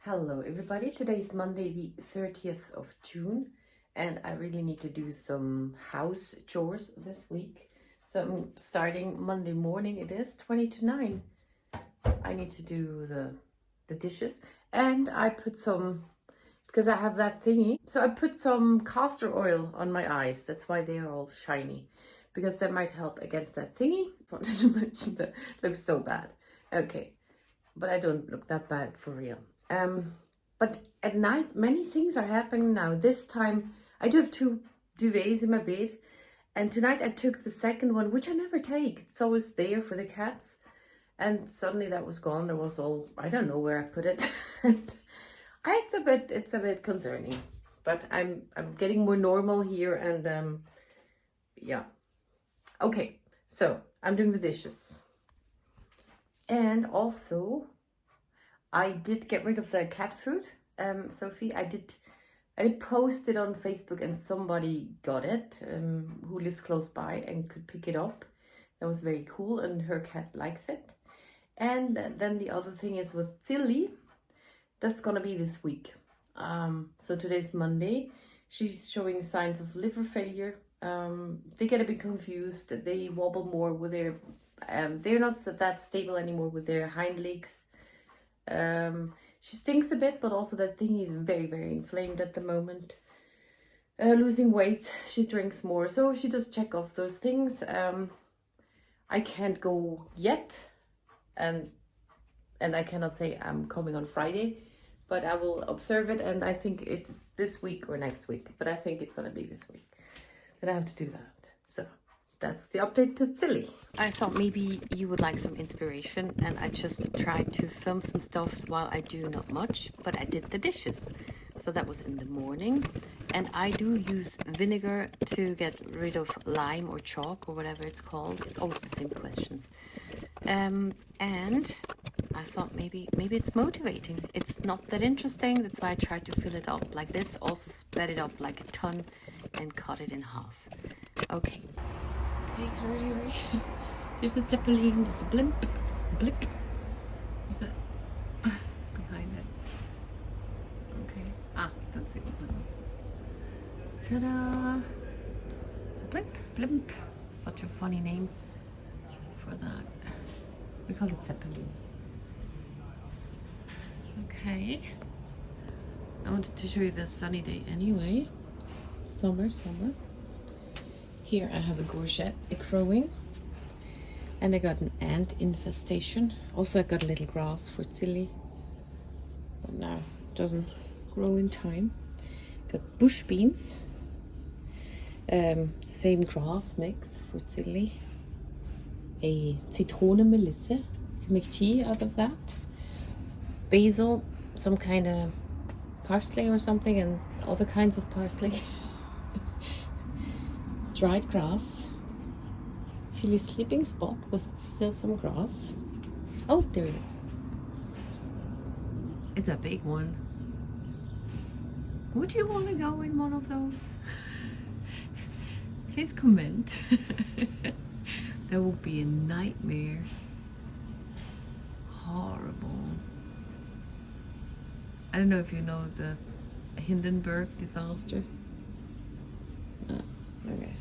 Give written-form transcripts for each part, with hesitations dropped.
Hello everybody, today is Monday the 30th of June and I really need to do some house chores this week. So I'm starting Monday morning, it is 20 to 9. I need to do the dishes and I put some, because I have that thingy, so I put some castor oil on my eyes. That's why they are all shiny, because that might help against that thingy. I wanted to mention that. Looks so bad. Okay, but I don't look that bad for real. But at night, many things are happening now. This time, I do have 2 duvets in my bed. And tonight I took the second one, which I never take. It's always there for the cats. And suddenly that was gone. There was all, I don't know where I put it. And it's a bit concerning. But I'm getting more normal here and yeah. Okay, so I'm doing the dishes. And also, I did get rid of the cat food, Sophie. I did post it on Facebook and somebody got it who lives close by and could pick it up. That was very cool and her cat likes it. And then the other thing is with Tilly, that's gonna be this week. So today's Monday. She's showing signs of liver failure. They get a bit confused. They wobble more with their, they're not that stable anymore with their hind legs. She stinks a bit, but also that thing is very, very inflamed at the moment. Losing weight, she drinks more, so she does check off those things. I can't go yet, and I cannot say I'm coming on Friday, but I will observe it, and I think it's this week or next week, but I think it's gonna be this week that I have to do that. So that's the update to Tilly. I thought maybe you would like some inspiration, and I just tried to film some stuff while I do not much, but I did the dishes. So that was in the morning, and I do use vinegar to get rid of lime or chalk or whatever it's called. It's always the same questions. And I thought maybe it's motivating. It's not that interesting. That's why I tried to fill it up like this. Also spread it up like a ton and cut it in half. Okay. Okay, hurry. There's a zeppelin, there's a blimp, There's a behind it. Okay. Don't see what blimp is. Ta-da! It's a blimp. Such a funny name for that. We call it zeppelin. Okay. I wanted to show you the sunny day anyway. Summer. Here I have a courgette growing, and I got an ant infestation. Also I got a little grass for Tilly, but now it doesn't grow in time. Got bush beans, same grass mix for Tilly. A Zitrone Melisse, you can make tea out of that. Basil, some kind of parsley or something, and other kinds of parsley. Dried grass. Tilly's sleeping spot was still some grass. Oh, there it is. It's a big one. Would you want to go in one of those? Please comment. That would be a nightmare. Horrible. I don't know if you know the Hindenburg disaster. Okay.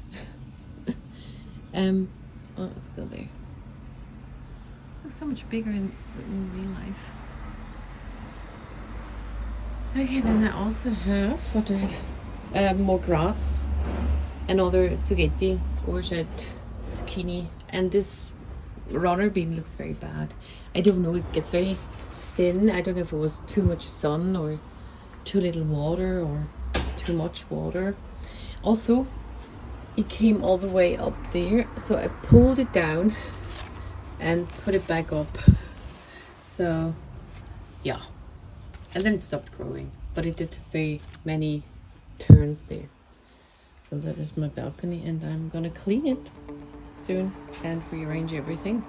Oh, it's still there. Looks so much bigger in real life. Okay, then I also have, what do I have? More grass, another zucchetti, courgette, zucchini, and this runner bean looks very bad. I don't know, it gets very thin. I don't know if it was too much sun or too little water or too much water. Also, it came all the way up there, so I pulled it down and put it back up. So yeah, and then it stopped growing, but it did very many turns there. So that is my balcony, and I'm gonna clean it soon and rearrange everything.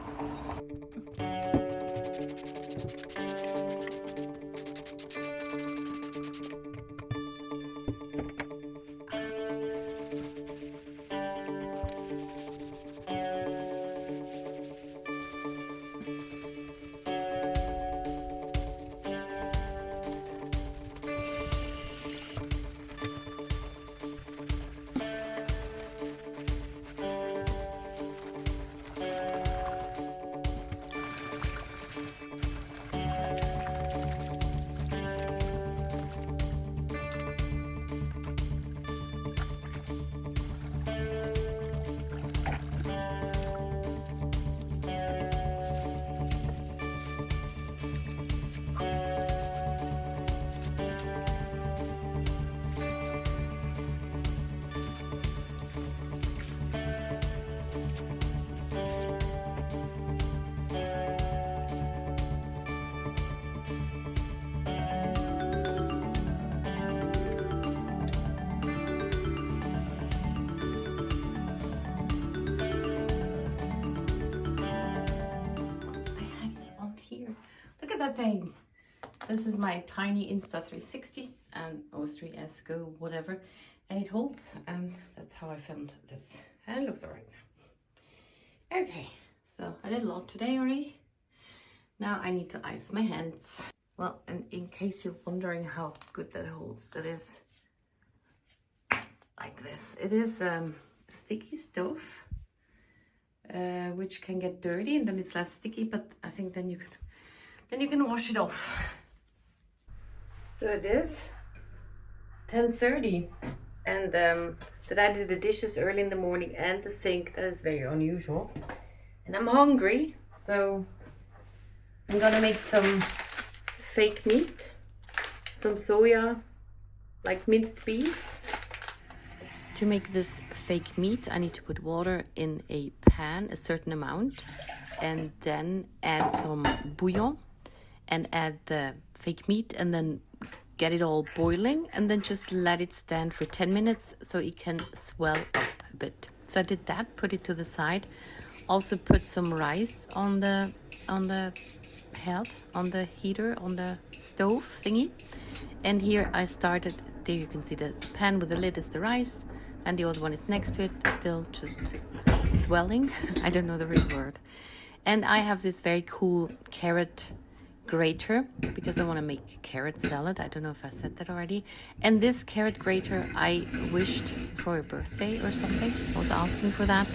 thing. This is my tiny Insta360 and O3S Go, whatever, and it holds, and that's how I filmed this. And it looks alright now. Okay, so I did a lot today already. Now I need to ice my hands. Well, and in case you're wondering how good that holds, that is like this. It is sticky stuff, which can get dirty, and then it's less sticky, but I think then you can wash it off. So it is 10:30, and that I did the dishes early in the morning and the sink. That is very unusual, and I'm hungry, so I'm gonna make some fake meat, some soya, like minced beef. To make this fake meat, I need to put water in a pan, a certain amount, and then add some bouillon and add the fake meat, and then get it all boiling, and then just let it stand for 10 minutes so it can swell up a bit. So I did that, put it to the side. Also put some rice on the head, on the heater, on the stove thingy. And here I started, there you can see the pan with the lid is the rice, and the other one is next to it, still just swelling. I don't know the real word. And I have this very cool carrot grater because I want to make carrot salad. I don't know if I said that already. And this carrot grater I wished for a birthday or something. I was asking for that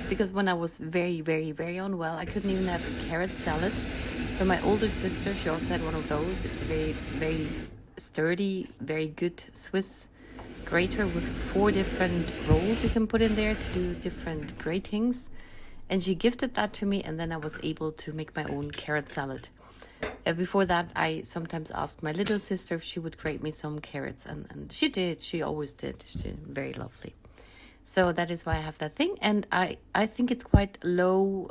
because when I was very, very, very unwell, I couldn't even have carrot salad. So my older sister, she also had one of those. It's a very, very sturdy, very good Swiss grater with 4 different rolls you can put in there to do different gratings. And she gifted that to me, and then I was able to make my own carrot salad. Before that, I sometimes asked my little sister if she would grate me some carrots, and she did. She always did. She's very lovely. So that is why I have that thing, and I think it's quite low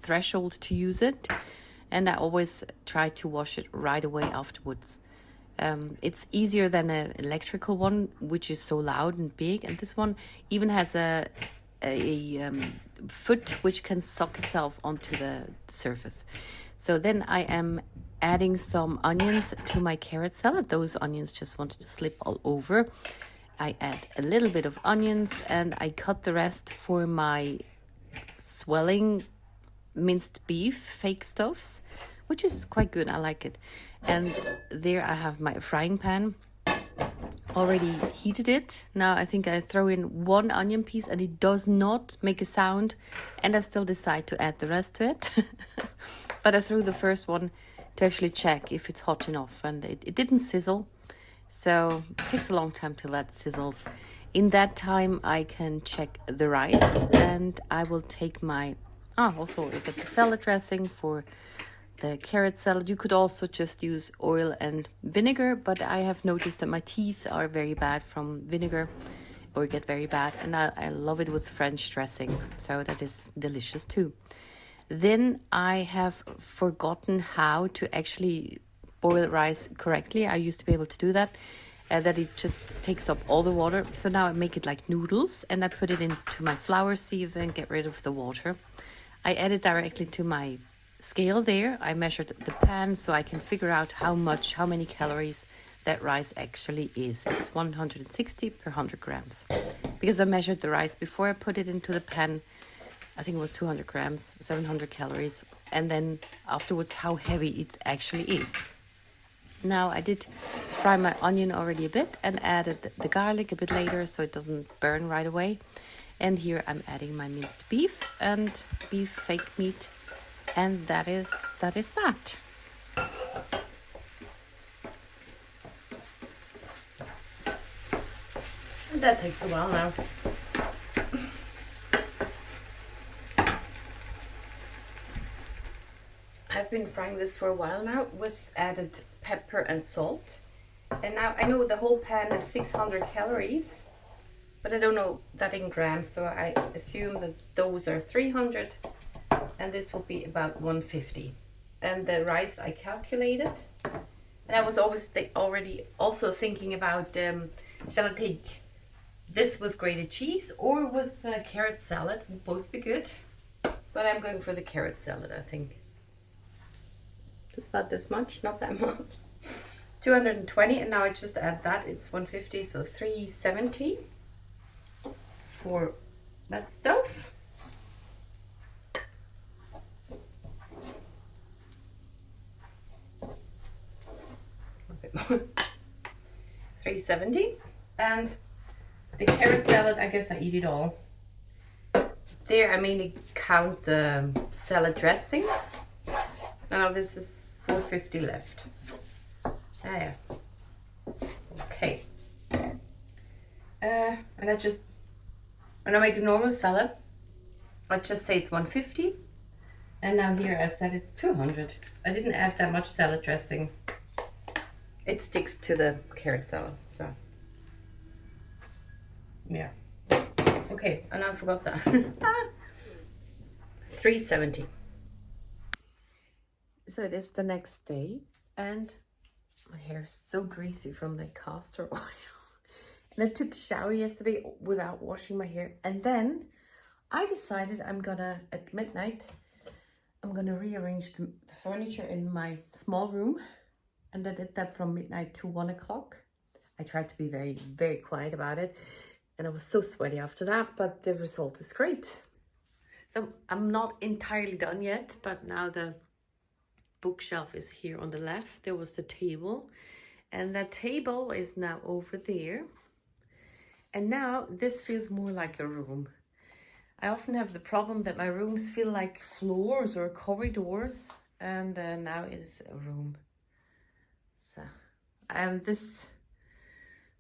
threshold to use it, and I always try to wash it right away afterwards. It's easier than an electrical one, which is so loud and big, and this one even has a foot which can suck itself onto the surface. So then I am adding some onions to my carrot salad. Those onions just wanted to slip all over. I add a little bit of onions, and I cut the rest for my swelling minced beef fake stuffs, which is quite good. I like it. And there I have my frying pan. Already heated it. Now I think I throw in 1 onion piece, and it does not make a sound, and I still decide to add the rest to it. But I threw the first one to actually check if it's hot enough, and it didn't sizzle. So it takes a long time till that sizzles. In that time I can check the rice, and I will take my also I get the salad dressing for the carrot salad. You could also just use oil and vinegar, but I have noticed that my teeth are very bad from vinegar, or get very bad, and I love it with French dressing, so that is delicious too. Then I have forgotten how to actually boil rice correctly. I used to be able to do that, that it just takes up all the water. So now I make it like noodles, and I put it into my flour sieve and get rid of the water. I add it directly to my scale there. I measured the pan so I can figure out how many calories that rice actually is. It's 160 per 100 grams. Because I measured the rice before I put it into the pan, I think it was 200 grams, 700 calories. And then afterwards how heavy it actually is. Now I did fry my onion already a bit and added the garlic a bit later so it doesn't burn right away. And here I'm adding my minced beef and beef fake meat. And that is that. And that takes a while now. I've been frying this for a while now with added pepper and salt. And now I know the whole pan is 600 calories, but I don't know that in grams, so I assume that those are 300, and this will be about 150. And the rice I calculated, and I was already also thinking about shall I take this with grated cheese or with carrot salad? Would both be good, but I'm going for the carrot salad, I think. It's about this much, not that much. 220, and now I just add that. It's 150, so 370 for that stuff. A bit more. 370, and the carrot salad, I guess I eat it all. There, I mainly count the salad dressing. Now this is 450 left. Yeah. Okay. And when I make a normal salad, I just say it's 150. And now here I said it's 200. I didn't add that much salad dressing. It sticks to the carrot salad, so. Yeah. Okay, and I forgot that. 370. So it is the next day, and my hair is so greasy from the castor oil. And I took a shower yesterday without washing my hair. And then I decided at midnight, I'm gonna rearrange the furniture in my small room. And I did that from midnight to 1 o'clock. I tried to be very, very quiet about it. And I was so sweaty after that, but the result is great. So I'm not entirely done yet, but now the bookshelf is here on the left. There was the table, and that table is now over there. And now this feels more like a room. I often have the problem that my rooms feel like floors or corridors, and now it is a room. So this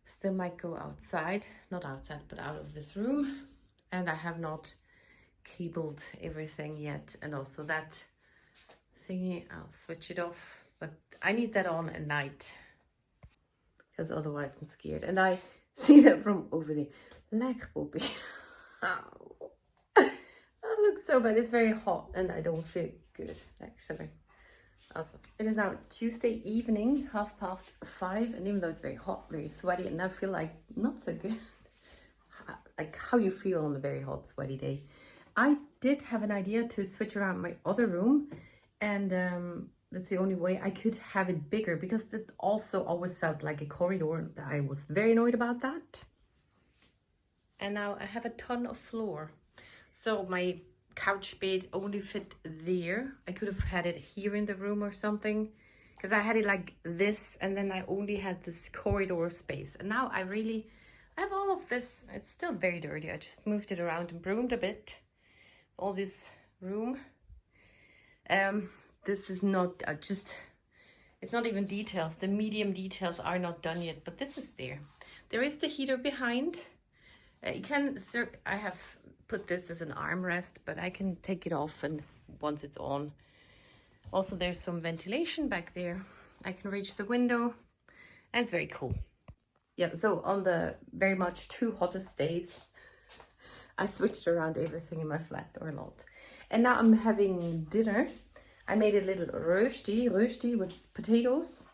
still might go outside, not outside, but out of this room. And I have not cabled everything yet. And also that thingy, I'll switch it off. But I need that on at night, because otherwise I'm scared. And I see that from over there. Like Bobby. Oh. That looks so bad. It's very hot and I don't feel good, actually. Awesome. It is now Tuesday evening, 5:30, and even though it's very hot, very sweaty, and I feel like not so good, like how you feel on a very hot, sweaty day. I did have an idea to switch around my other room, and that's the only way I could have it bigger, because it also always felt like a corridor, and I was very annoyed about that. And now I have a ton of floor, so my couch bed only fit there. I could have had it here in the room or something, because I had it like this, and then I only had this corridor space. And now I have all of this. It's still very dirty. I just moved it around and broomed a bit. All this room. This is not it's not even details. The medium details are not done yet, but this is there. There is the heater behind. I have put this as an armrest, but I can take it off and once it's on. Also, there's some ventilation back there. I can reach the window, and it's very cool. Yeah, so on the very much too hottest days, I switched around everything in my flat, or not. And now I'm having dinner. I made a little rösti with potatoes,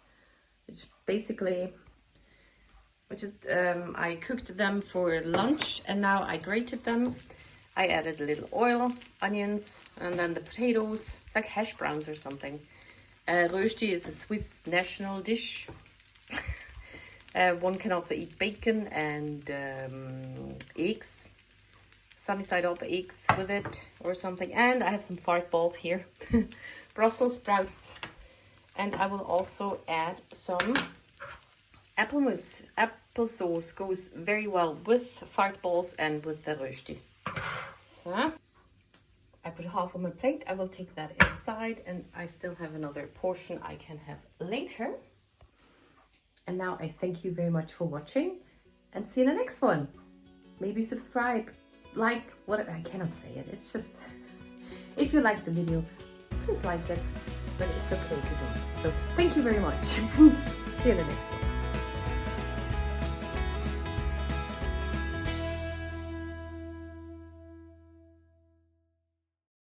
I cooked them for lunch, and now I grated them. I added a little oil, onions, and then the potatoes. It's like hash browns or something. Rösti is a Swiss national dish. One can also eat bacon and eggs, sunny side up eggs with it or something. And I have some fart balls here, Brussels sprouts. And I will also add some apple mousse. Apple sauce goes very well with fart balls and with the rösti. So I put half on my plate. I will take that inside, and I still have another portion I can have later. And now I thank you very much for watching, and see you in the next one. Maybe subscribe, like, whatever. I cannot say it. It's just, if you like the video, please like it, but it's okay if you don't. So thank you very much. See you in the next one.